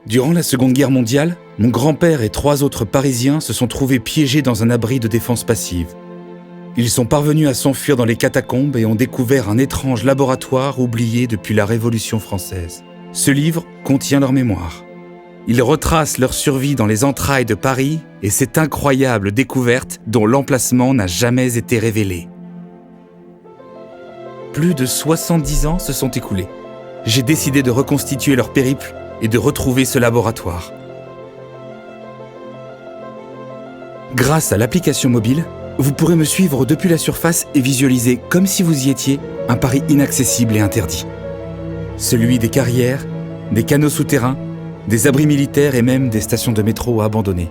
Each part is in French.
Durant la Seconde Guerre mondiale, mon grand-père et 3 autres Parisiens se sont trouvés piégés dans un abri de défense passive. Ils sont parvenus à s'enfuir dans les catacombes et ont découvert un étrange laboratoire oublié depuis la Révolution française. Ce livre contient leur mémoire. Il retrace leur survie dans les entrailles de Paris et cette incroyable découverte dont l'emplacement n'a jamais été révélé. Plus de 70 ans se sont écoulés. J'ai décidé de reconstituer leur périple et de retrouver ce laboratoire. Grâce à l'application mobile, vous pourrez me suivre depuis la surface et visualiser, comme si vous y étiez, un Paris inaccessible et interdit. Celui des carrières, des canaux souterrains, des abris militaires et même des stations de métro abandonnées.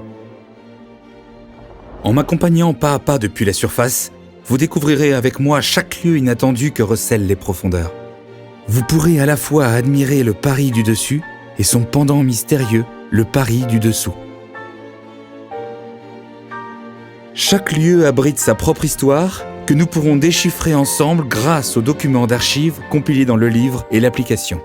En m'accompagnant pas à pas depuis la surface, vous découvrirez avec moi chaque lieu inattendu que recèlent les profondeurs. Vous pourrez à la fois admirer le Paris du dessus et son pendant mystérieux, le Paris du dessous. Chaque lieu abrite sa propre histoire que nous pourrons déchiffrer ensemble grâce aux documents d'archives compilés dans le livre et l'application.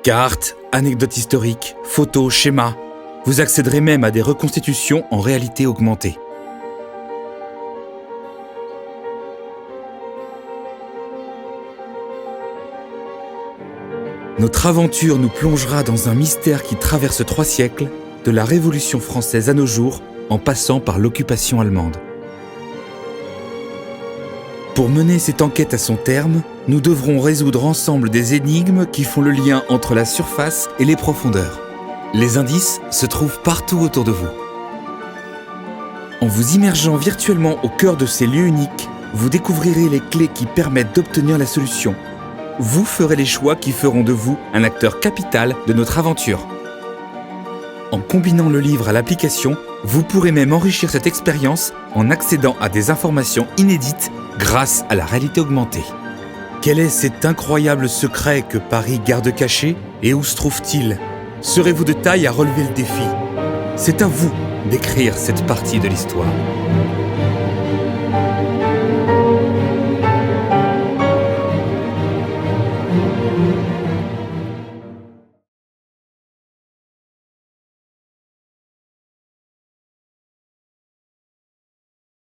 Cartes, anecdotes historiques, photos, schémas. Vous accéderez même à des reconstitutions en réalité augmentée. Notre aventure nous plongera dans un mystère qui traverse 3 siècles, de la Révolution française à nos jours, en passant par l'occupation allemande. Pour mener cette enquête à son terme, nous devrons résoudre ensemble des énigmes qui font le lien entre la surface et les profondeurs. Les indices se trouvent partout autour de vous. En vous immergeant virtuellement au cœur de ces lieux uniques, vous découvrirez les clés qui permettent d'obtenir la solution. Vous ferez les choix qui feront de vous un acteur capital de notre aventure. En combinant le livre à l'application, vous pourrez même enrichir cette expérience en accédant à des informations inédites grâce à la réalité augmentée. Quel est cet incroyable secret que Paris garde caché et où se trouve-t-il ? Serez-vous de taille à relever le défi ? C'est à vous d'écrire cette partie de l'histoire.